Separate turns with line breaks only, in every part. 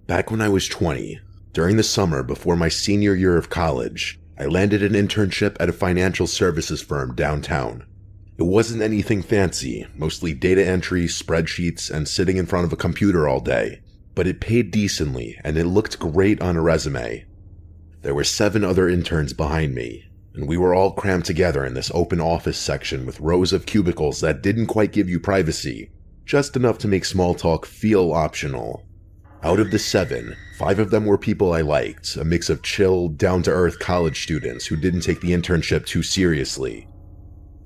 Back when I was 20, during the summer before my senior year of college, I landed an internship at a financial services firm downtown. It wasn't anything fancy, mostly data entry, spreadsheets, and sitting in front of a computer all day, but it paid decently and it looked great on a resume. There were 7 other interns behind me, and we were all crammed together in this open office section with rows of cubicles that didn't quite give you privacy, just enough to make small talk feel optional. Out of the 7, 5 of them were people I liked, a mix of chill, down-to-earth college students who didn't take the internship too seriously.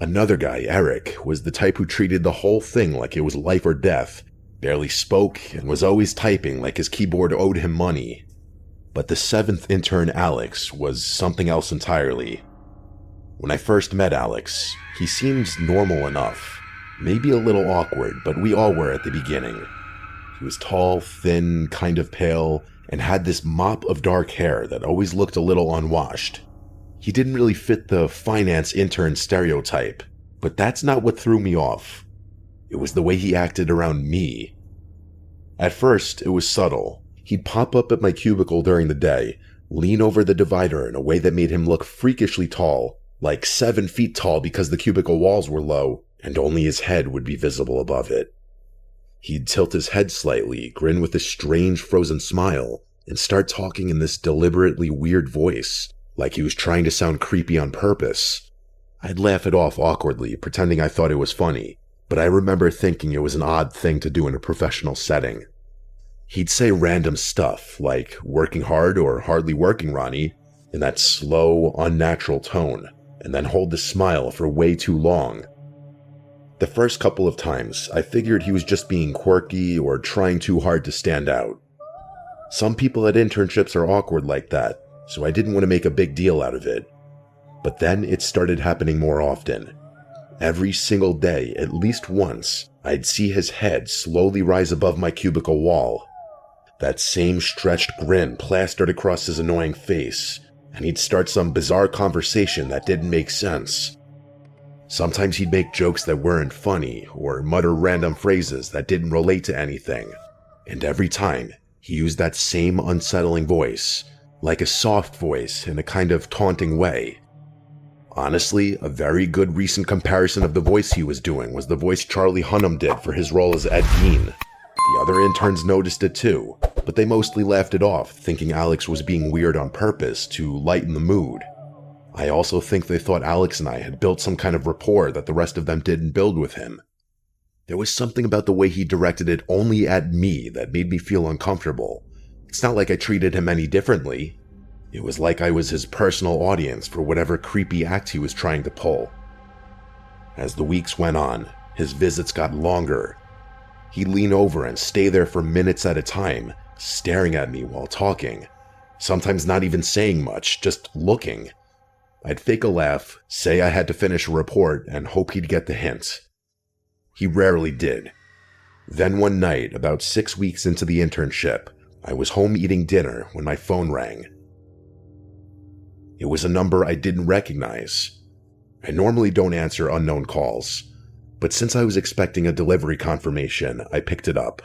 Another guy, Eric, was the type who treated the whole thing like it was life or death, barely spoke, and was always typing like his keyboard owed him money. But the 7th intern, Alex, was something else entirely. When I first met Alex, he seemed normal enough, maybe a little awkward, but we all were at the beginning. He was tall, thin, kind of pale, and had this mop of dark hair that always looked a little unwashed. He didn't really fit the finance intern stereotype, but that's not what threw me off. It was the way he acted around me. At first, it was subtle. He'd pop up at my cubicle during the day, lean over the divider in a way that made him look freakishly tall, like 7 feet tall because the cubicle walls were low, and only his head would be visible above it. He'd tilt his head slightly, grin with a strange frozen smile, and start talking in this deliberately weird voice, like he was trying to sound creepy on purpose. I'd laugh it off awkwardly, pretending I thought it was funny, but I remember thinking it was an odd thing to do in a professional setting. He'd say random stuff, like working hard or hardly working, Ronnie, in that slow, unnatural tone, and then hold the smile for way too long. The first couple of times, I figured he was just being quirky or trying too hard to stand out. Some people at internships are awkward like that, so I didn't want to make a big deal out of it. But then it started happening more often. Every single day, at least once, I'd see his head slowly rise above my cubicle wall. That same stretched grin plastered across his annoying face, and he'd start some bizarre conversation that didn't make sense. Sometimes he'd make jokes that weren't funny, or mutter random phrases that didn't relate to anything. And every time, he used that same unsettling voice, like a soft voice in a kind of taunting way. Honestly, a very good recent comparison of the voice he was doing was the voice Charlie Hunnam did for his role as Ed Gein. The other interns noticed it too, but they mostly laughed it off, thinking Alex was being weird on purpose to lighten the mood. I also think they thought Alex and I had built some kind of rapport that the rest of them didn't build with him. There was something about the way he directed it only at me that made me feel uncomfortable. It's not like I treated him any differently. It was like I was his personal audience for whatever creepy act he was trying to pull. As the weeks went on, his visits got longer. He'd lean over and stay there for minutes at a time, staring at me while talking, sometimes not even saying much, just looking. I'd fake a laugh, say I had to finish a report, and hope he'd get the hint. He rarely did. Then one night, about 6 weeks into the internship, I was home eating dinner when my phone rang. It was a number I didn't recognize. I normally don't answer unknown calls, but since I was expecting a delivery confirmation, I picked it up.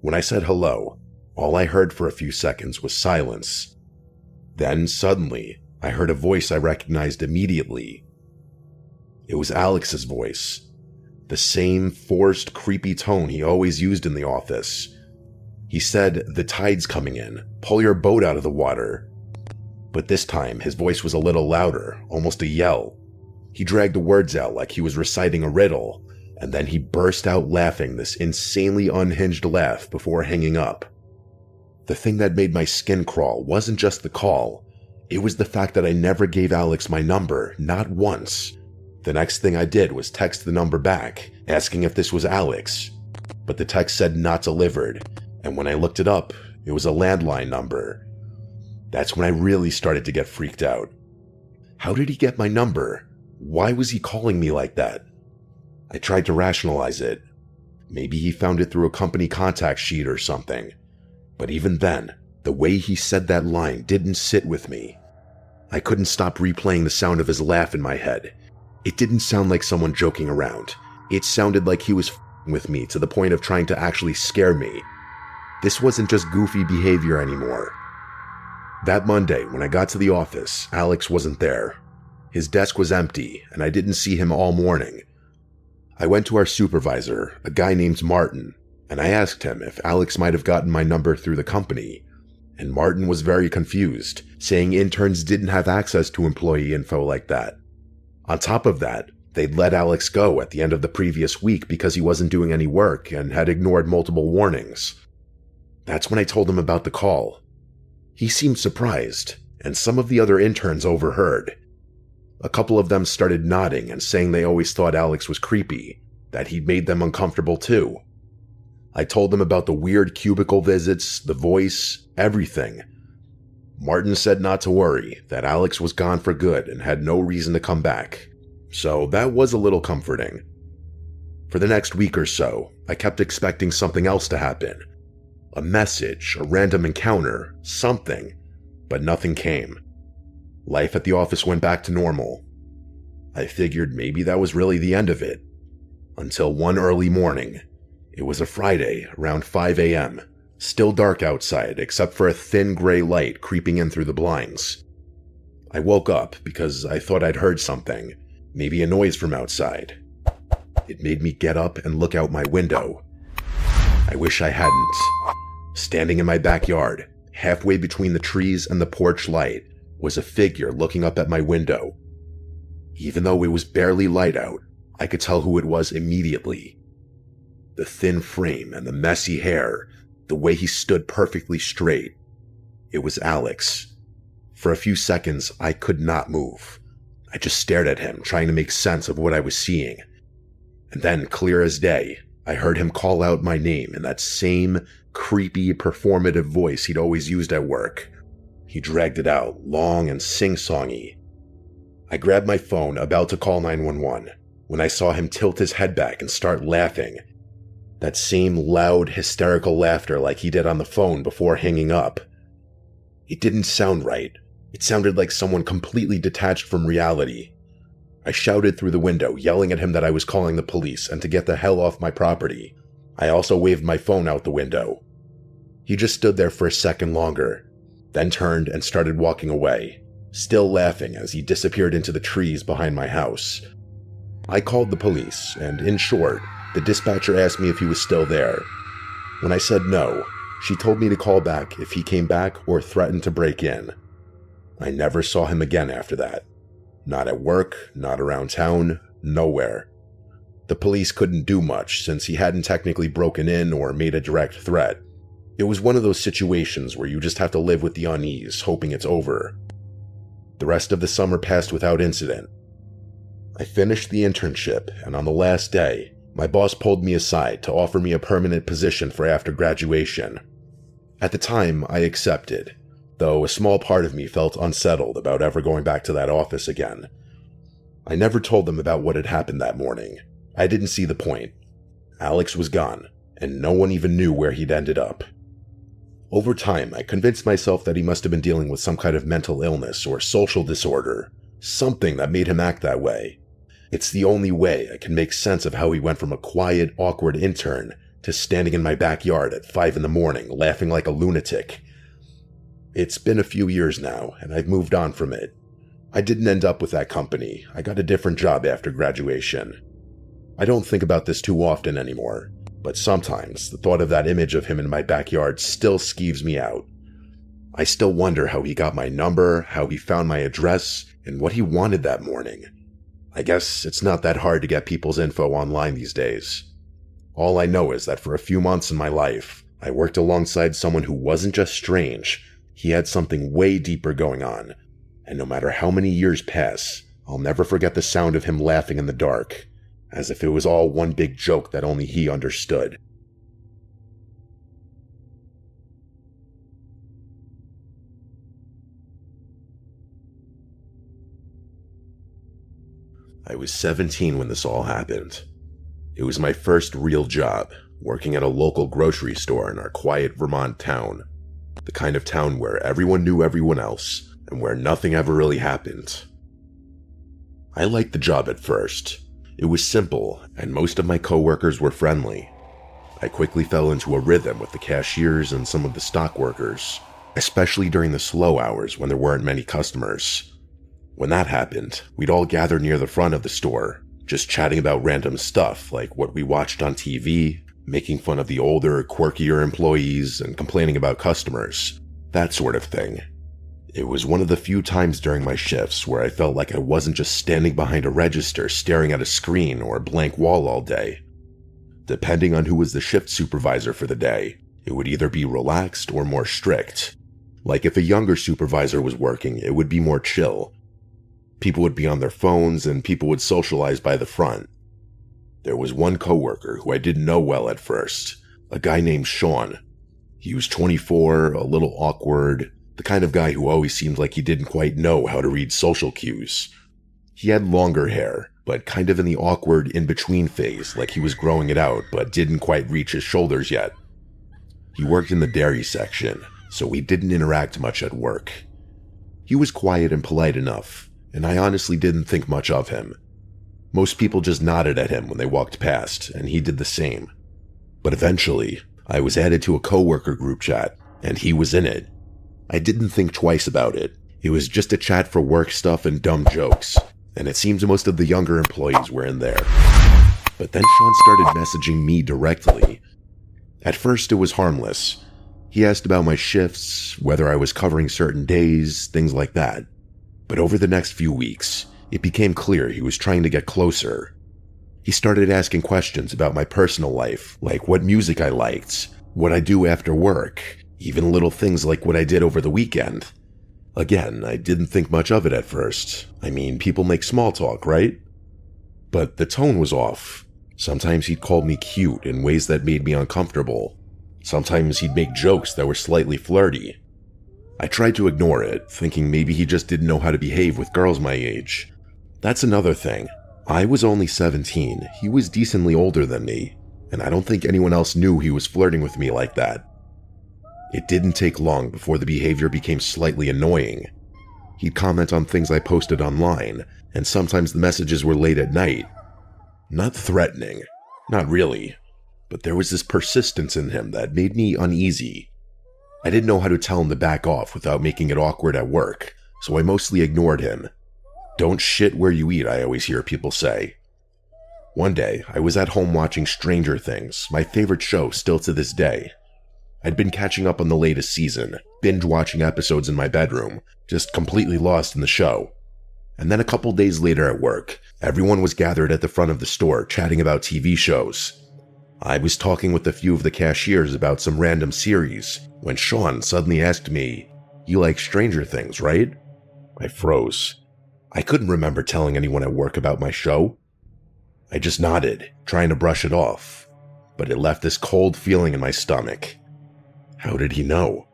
When I said hello, all I heard for a few seconds was silence. Then, suddenly, I heard a voice I recognized immediately. It was Alex's voice. The same forced, creepy tone he always used in the office. He said, "The tide's coming in. Pull your boat out of the water." But this time, his voice was a little louder, almost a yell. He dragged the words out like he was reciting a riddle, and then he burst out laughing this insanely unhinged laugh before hanging up. The thing that made my skin crawl wasn't just the call. It was the fact that I never gave Alex my number, not once. The next thing I did was text the number back, asking if this was Alex. But the text said not delivered, and when I looked it up, it was a landline number. That's when I really started to get freaked out. How did he get my number? Why was he calling me like that? I tried to rationalize it. Maybe he found it through a company contact sheet or something. But even then, the way he said that line didn't sit with me. I couldn't stop replaying the sound of his laugh in my head. It didn't sound like someone joking around. It sounded like he was f***ing with me to the point of trying to actually scare me. This wasn't just goofy behavior anymore. That Monday, when I got to the office, Alex wasn't there. His desk was empty, and I didn't see him all morning. I went to our supervisor, a guy named Martin, and I asked him if Alex might have gotten my number through the company. And Martin was very confused, saying interns didn't have access to employee info like that. On top of that, they'd let Alex go at the end of the previous week because he wasn't doing any work and had ignored multiple warnings. That's when I told him about the call. He seemed surprised, and some of the other interns overheard. A couple of them started nodding and saying they always thought Alex was creepy, that he'd made them uncomfortable too. I told them about the weird cubicle visits, the voice, everything. Martin said not to worry, that Alex was gone for good and had no reason to come back. So that was a little comforting. For the next week or so, I kept expecting something else to happen. A message, a random encounter, something, but nothing came. Life at the office went back to normal. I figured maybe that was really the end of it. Until one early morning. It was a Friday, around 5 a.m., still dark outside except for a thin gray light creeping in through the blinds. I woke up because I thought I'd heard something, maybe a noise from outside. It made me get up and look out my window. I wish I hadn't. Standing in my backyard, halfway between the trees and the porch light, was a figure looking up at my window. Even though it was barely light out, I could tell who it was immediately. The thin frame and the messy hair, the way he stood perfectly straight. It was Alex. For a few seconds, I could not move. I just stared at him, trying to make sense of what I was seeing. And then, clear as day, I heard him call out my name in that same creepy, performative voice he'd always used at work. He dragged it out, long and sing-songy. I grabbed my phone, about to call 911, when I saw him tilt his head back and start laughing. That same loud, hysterical laughter like he did on the phone before hanging up. It didn't sound right. It sounded like someone completely detached from reality. I shouted through the window, yelling at him that I was calling the police and to get the hell off my property. I also waved my phone out the window. He just stood there for a second longer, then turned and started walking away, still laughing as he disappeared into the trees behind my house. I called the police, and in short, the dispatcher asked me if he was still there. When I said no, she told me to call back if he came back or threatened to break in. I never saw him again after that. Not at work, not around town, nowhere. The police couldn't do much since he hadn't technically broken in or made a direct threat. It was one of those situations where you just have to live with the unease, hoping it's over. The rest of the summer passed without incident. I finished the internship, and on the last day, my boss pulled me aside to offer me a permanent position for after graduation. At the time, I accepted, though a small part of me felt unsettled about ever going back to that office again. I never told them about what had happened that morning. I didn't see the point. Alex was gone, and no one even knew where he'd ended up. Over time, I convinced myself that he must have been dealing with some kind of mental illness or social disorder, something that made him act that way. It's the only way I can make sense of how he went from a quiet, awkward intern to standing in my backyard at 5 a.m, laughing like a lunatic. It's been a few years now, and I've moved on from it. I didn't end up with that company. I got a different job after graduation. I don't think about this too often anymore, but sometimes the thought of that image of him in my backyard still skeeves me out. I still wonder how he got my number, how he found my address, and what he wanted that morning. I guess it's not that hard to get people's info online these days. All I know is that for a few months in my life, I worked alongside someone who wasn't just strange, he had something way deeper going on, and no matter how many years pass, I'll never forget the sound of him laughing in the dark, as if it was all one big joke that only he understood. I was 17 when this all happened. It was my first real job, working at a local grocery store in our quiet Vermont town. The kind of town where everyone knew everyone else, and where nothing ever really happened. I liked the job at first. It was simple, and most of my coworkers were friendly. I quickly fell into a rhythm with the cashiers and some of the stock workers, especially during the slow hours when there weren't many customers. When that happened, we'd all gather near the front of the store, just chatting about random stuff like what we watched on TV, making fun of the older, quirkier employees, and complaining about customers. That sort of thing. It was one of the few times during my shifts where I felt like I wasn't just standing behind a register staring at a screen or a blank wall all day. Depending on who was the shift supervisor for the day, it would either be relaxed or more strict. Like if a younger supervisor was working, it would be more chill. People would be on their phones and people would socialize by the front. There was one coworker who I didn't know well at first, a guy named Sean. He was 24, a little awkward, the kind of guy who always seemed like he didn't quite know how to read social cues. He had longer hair, but kind of in the awkward in-between phase, like he was growing it out but didn't quite reach his shoulders yet. He worked in the dairy section, so we didn't interact much at work. He was quiet and polite enough, and I honestly didn't think much of him. Most people just nodded at him when they walked past, and he did the same. But eventually, I was added to a coworker group chat, and he was in it. I didn't think twice about it. It was just a chat for work stuff and dumb jokes, and it seems most of the younger employees were in there. But then Sean started messaging me directly. At first it was harmless. He asked about my shifts, whether I was covering certain days, things like that. But over the next few weeks, it became clear he was trying to get closer. He started asking questions about my personal life, like what music I liked, what I do after work, even little things like what I did over the weekend. Again, I didn't think much of it at first. I mean, people make small talk, right? But the tone was off. Sometimes he'd call me cute in ways that made me uncomfortable. Sometimes he'd make jokes that were slightly flirty. I tried to ignore it, thinking maybe he just didn't know how to behave with girls my age. That's another thing. I was only 17, he was decently older than me, and I don't think anyone else knew he was flirting with me like that. It didn't take long before the behavior became slightly annoying. He'd comment on things I posted online, and sometimes the messages were late at night. Not threatening, not really, but there was this persistence in him that made me uneasy. I didn't know how to tell him to back off without making it awkward at work, so I mostly ignored him. Don't shit where you eat, I always hear people say. One day, I was at home watching Stranger Things, my favorite show still to this day. I'd been catching up on the latest season, binge-watching episodes in my bedroom, just completely lost in the show. And then a couple days later at work, everyone was gathered at the front of the store chatting about TV shows. I was talking with a few of the cashiers about some random series, when Sean suddenly asked me, "You like Stranger Things, right?" I froze. I couldn't remember telling anyone at work about my show. I just nodded, trying to brush it off, but it left this cold feeling in my stomach. How did he know?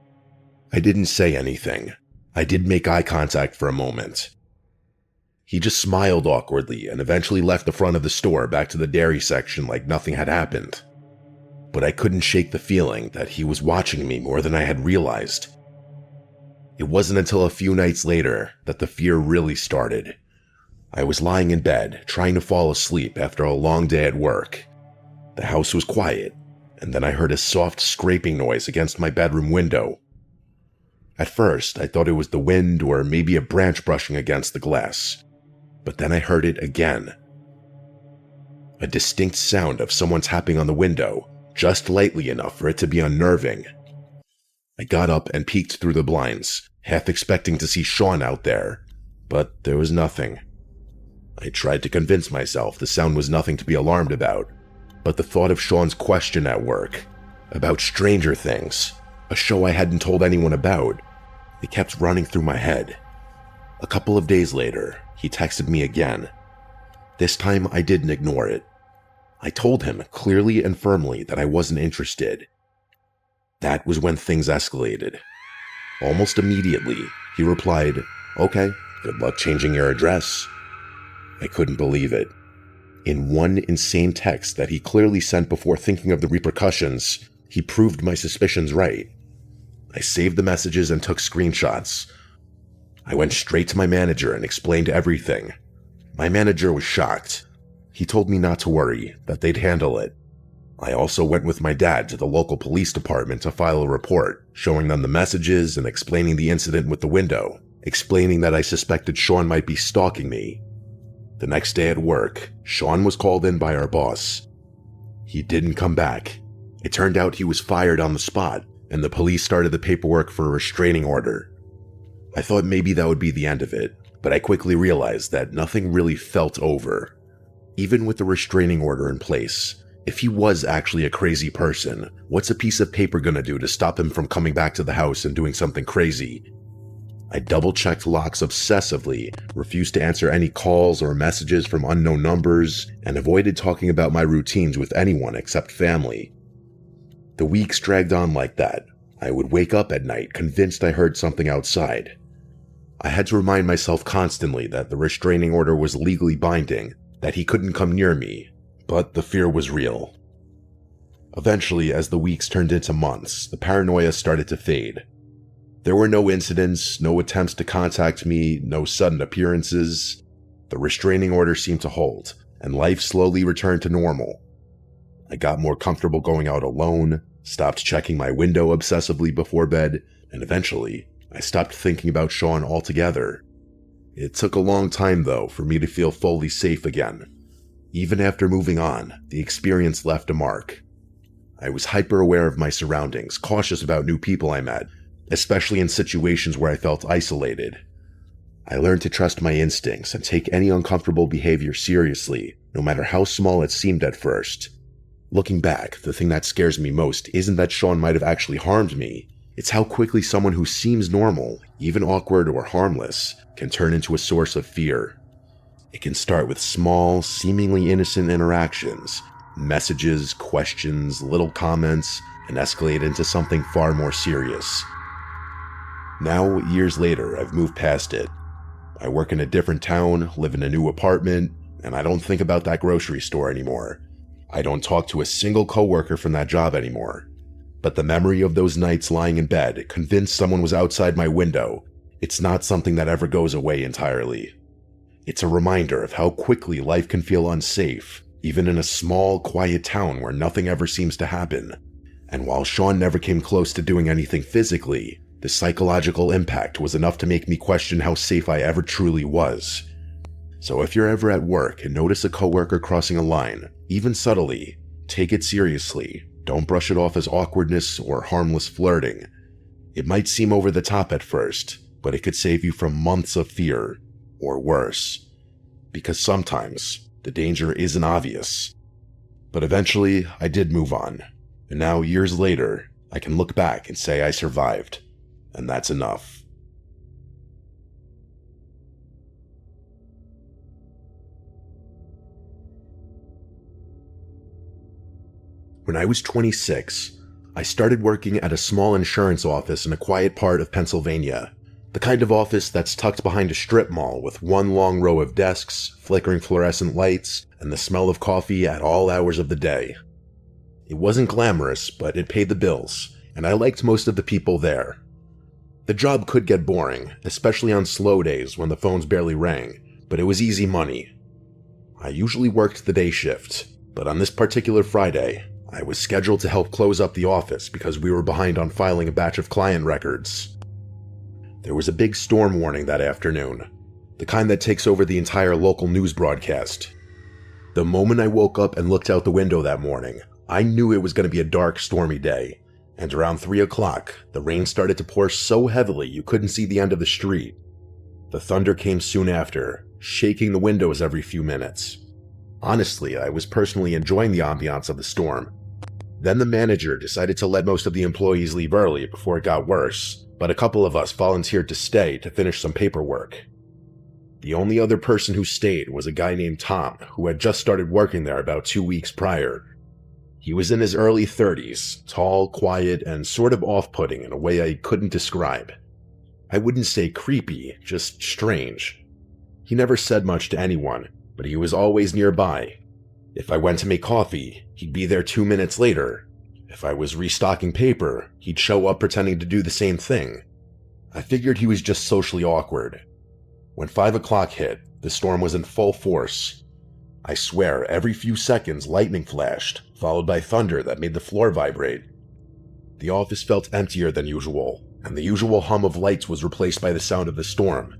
I didn't say anything. I did make eye contact for a moment. He just smiled awkwardly and eventually left the front of the store back to the dairy section like nothing had happened. But I couldn't shake the feeling that he was watching me more than I had realized. It wasn't until a few nights later that the fear really started. I was lying in bed, trying to fall asleep after a long day at work. The house was quiet, and then I heard a soft scraping noise against my bedroom window. At first, I thought it was the wind or maybe a branch brushing against the glass, but then I heard it again. A distinct sound of someone tapping on the window, just lightly enough for it to be unnerving. I got up and peeked through the blinds, half expecting to see Sean out there, but there was nothing. I tried to convince myself the sound was nothing to be alarmed about, but the thought of Sean's question at work, about Stranger Things, a show I hadn't told anyone about, it kept running through my head. A couple of days later, he texted me again. This time I didn't ignore it. I told him clearly and firmly that I wasn't interested. That was when things escalated. Almost immediately, he replied, "Okay, good luck changing your address." I couldn't believe it. In one insane text that he clearly sent before thinking of the repercussions, he proved my suspicions right. I saved the messages and took screenshots. I went straight to my manager and explained everything. My manager was shocked. He told me not to worry, that they'd handle it. I also went with my dad to the local police department to file a report, showing them the messages and explaining the incident with the window, explaining that I suspected Sean might be stalking me. The next day at work, Sean was called in by our boss. He didn't come back. It turned out he was fired on the spot, and the police started the paperwork for a restraining order. I thought maybe that would be the end of it, but I quickly realized that nothing really felt over. Even with the restraining order in place, if he was actually a crazy person, what's a piece of paper gonna do to stop him from coming back to the house and doing something crazy? I double-checked locks obsessively, refused to answer any calls or messages from unknown numbers, and avoided talking about my routines with anyone except family. The weeks dragged on like that. I would wake up at night convinced I heard something outside. I had to remind myself constantly that the restraining order was legally binding, that he couldn't come near me, but the fear was real. Eventually, as the weeks turned into months, the paranoia started to fade. There were no incidents, no attempts to contact me, no sudden appearances. The restraining order seemed to hold, and life slowly returned to normal. I got more comfortable going out alone, stopped checking my window obsessively before bed, and eventually, I stopped thinking about Sean altogether. It took a long time, though, for me to feel fully safe again. Even after moving on, the experience left a mark. I was hyper-aware of my surroundings, cautious about new people I met, especially in situations where I felt isolated. I learned to trust my instincts and take any uncomfortable behavior seriously, no matter how small it seemed at first. Looking back, the thing that scares me most isn't that Sean might have actually harmed me. It's how quickly someone who seems normal, even awkward or harmless, can turn into a source of fear. It can start with small, seemingly innocent interactions, messages, questions, little comments, and escalate into something far more serious. Now, years later, I've moved past it. I work in a different town, live in a new apartment, and I don't think about that grocery store anymore. I don't talk to a single coworker from that job anymore. But the memory of those nights lying in bed, convinced someone was outside my window, it's not something that ever goes away entirely. It's a reminder of how quickly life can feel unsafe, even in a small, quiet town where nothing ever seems to happen. And while Sean never came close to doing anything physically, the psychological impact was enough to make me question how safe I ever truly was. So if you're ever at work and notice a coworker crossing a line, even subtly, take it seriously. Don't brush it off as awkwardness or harmless flirting. It might seem over the top at first, but it could save you from months of fear, or worse. Because sometimes, the danger isn't obvious. But eventually, I did move on. And now, years later, I can look back and say I survived. And that's enough. When I was 26, I started working at a small insurance office in a quiet part of Pennsylvania. The kind of office that's tucked behind a strip mall with one long row of desks, flickering fluorescent lights, and the smell of coffee at all hours of the day. It wasn't glamorous, but it paid the bills, and I liked most of the people there. The job could get boring, especially on slow days when the phones barely rang, but it was easy money. I usually worked the day shift, but on this particular Friday, I was scheduled to help close up the office because we were behind on filing a batch of client records. There was a big storm warning that afternoon, the kind that takes over the entire local news broadcast. The moment I woke up and looked out the window that morning, I knew it was going to be a dark, stormy day, and around 3 o'clock, the rain started to pour so heavily you couldn't see the end of the street. The thunder came soon after, shaking the windows every few minutes. Honestly, I was personally enjoying the ambiance of the storm. Then the manager decided to let most of the employees leave early before it got worse, but a couple of us volunteered to stay to finish some paperwork. The only other person who stayed was a guy named Tom, who had just started working there about 2 weeks prior. He was in his early 30s, tall, quiet, and sort of off-putting in a way I couldn't describe. I wouldn't say creepy, just strange. He never said much to anyone, but he was always nearby. If I went to make coffee, he'd be there 2 minutes later. If I was restocking paper, he'd show up pretending to do the same thing. I figured he was just socially awkward. When 5 o'clock hit, the storm was in full force. I swear, every few seconds lightning flashed, followed by thunder that made the floor vibrate. The office felt emptier than usual, and the usual hum of lights was replaced by the sound of the storm.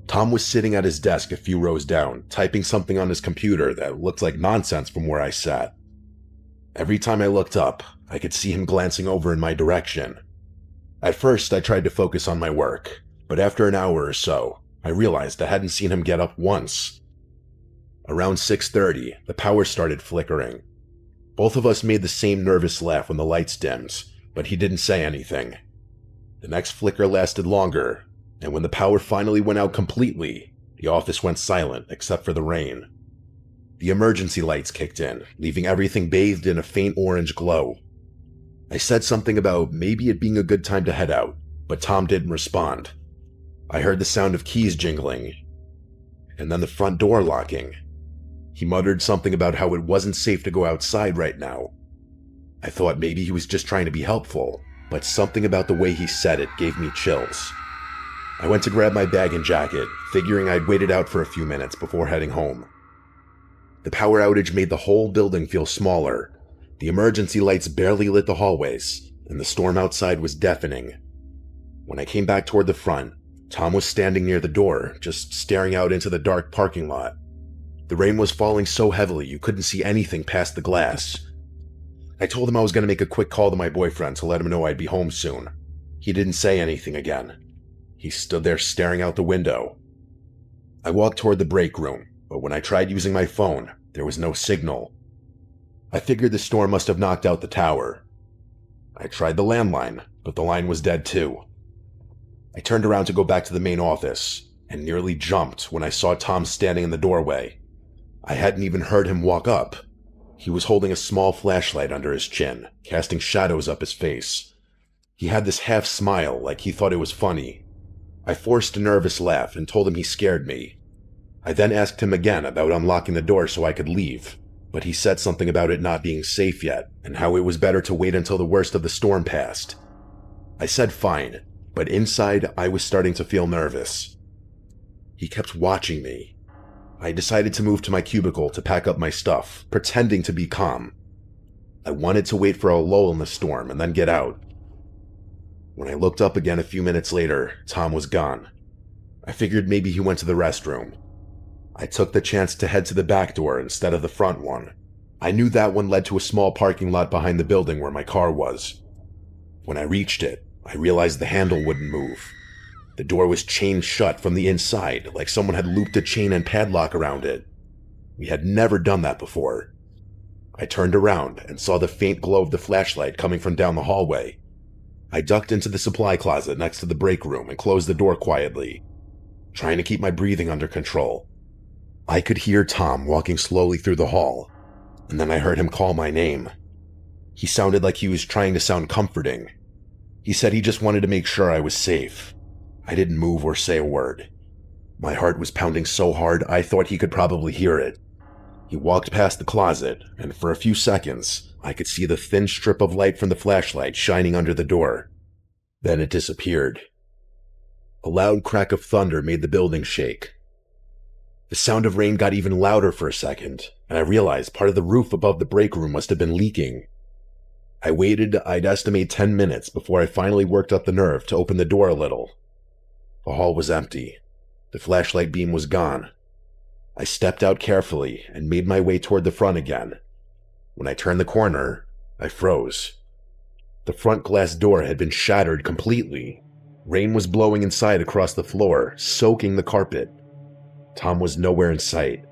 Tom was sitting at his desk a few rows down, typing something on his computer that looked like nonsense from where I sat. Every time I looked up, I could see him glancing over in my direction. At first, I tried to focus on my work, but after an hour or so, I realized I hadn't seen him get up once. Around 6:30, the power started flickering. Both of us made the same nervous laugh when the lights dimmed, but he didn't say anything. The next flicker lasted longer, and when the power finally went out completely, the office went silent except for the rain. The emergency lights kicked in, leaving everything bathed in a faint orange glow. I said something about maybe it being a good time to head out, but Tom didn't respond. I heard the sound of keys jingling, and then the front door locking. He muttered something about how it wasn't safe to go outside right now. I thought maybe he was just trying to be helpful, but something about the way he said it gave me chills. I went to grab my bag and jacket, figuring I'd wait it out for a few minutes before heading home. The power outage made the whole building feel smaller. The emergency lights barely lit the hallways, and the storm outside was deafening. When I came back toward the front, Tom was standing near the door, just staring out into the dark parking lot. The rain was falling so heavily you couldn't see anything past the glass. I told him I was going to make a quick call to my boyfriend to let him know I'd be home soon. He didn't say anything again. He stood there staring out the window. I walked toward the break room, but when I tried using my phone, there was no signal. I figured the storm must have knocked out the tower. I tried the landline, but the line was dead too. I turned around to go back to the main office, and nearly jumped when I saw Tom standing in the doorway. I hadn't even heard him walk up. He was holding a small flashlight under his chin, casting shadows up his face. He had this half smile like he thought it was funny. I forced a nervous laugh and told him he scared me. I then asked him again about unlocking the door so I could leave, but he said something about it not being safe yet, and how it was better to wait until the worst of the storm passed. I said fine, but inside I was starting to feel nervous. He kept watching me. I decided to move to my cubicle to pack up my stuff, pretending to be calm. I wanted to wait for a lull in the storm and then get out. When I looked up again a few minutes later, Tom was gone. I figured maybe he went to the restroom. I took the chance to head to the back door instead of the front one. I knew that one led to a small parking lot behind the building where my car was. When I reached it, I realized the handle wouldn't move. The door was chained shut from the inside, like someone had looped a chain and padlock around it. We had never done that before. I turned around and saw the faint glow of the flashlight coming from down the hallway. I ducked into the supply closet next to the break room and closed the door quietly, trying to keep my breathing under control. I could hear Tom walking slowly through the hall, and then I heard him call my name. He sounded like he was trying to sound comforting. He said he just wanted to make sure I was safe. I didn't move or say a word. My heart was pounding so hard I thought he could probably hear it. He walked past the closet, and for a few seconds, I could see the thin strip of light from the flashlight shining under the door. Then it disappeared. A loud crack of thunder made the building shake. The sound of rain got even louder for a second, and I realized part of the roof above the break room must have been leaking. I waited, I'd estimate 10 minutes before I finally worked up the nerve to open the door a little. The hall was empty. The flashlight beam was gone. I stepped out carefully and made my way toward the front again. When I turned the corner, I froze. The front glass door had been shattered completely. Rain was blowing inside across the floor, soaking the carpet. Tom was nowhere in sight.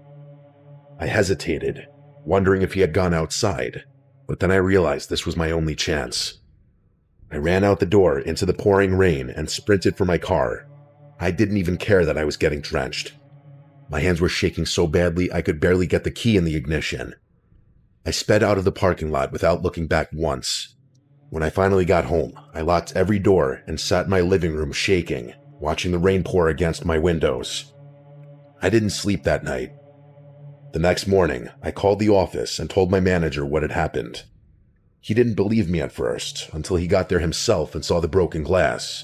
I hesitated, wondering if he had gone outside, but then I realized this was my only chance. I ran out the door into the pouring rain and sprinted for my car. I didn't even care that I was getting drenched. My hands were shaking so badly I could barely get the key in the ignition. I sped out of the parking lot without looking back once. When I finally got home, I locked every door and sat in my living room shaking, watching the rain pour against my windows. I didn't sleep that night. The next morning, I called the office and told my manager what had happened. He didn't believe me at first, until he got there himself and saw the broken glass.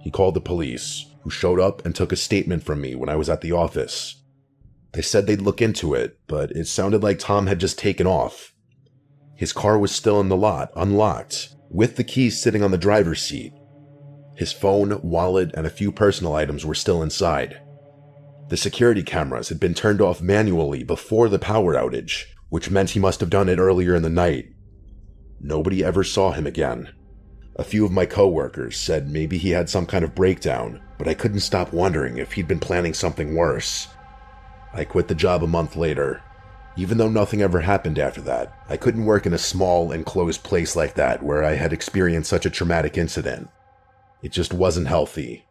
He called the police, who showed up and took a statement from me when I was at the office. They said they'd look into it, but it sounded like Tom had just taken off. His car was still in the lot, unlocked, with the keys sitting on the driver's seat. His phone, wallet, and a few personal items were still inside. The security cameras had been turned off manually before the power outage, which meant he must have done it earlier in the night. Nobody ever saw him again. A few of my coworkers said maybe he had some kind of breakdown, but I couldn't stop wondering if he'd been planning something worse. I quit the job a month later. Even though nothing ever happened after that, I couldn't work in a small, enclosed place like that where I had experienced such a traumatic incident. It just wasn't healthy.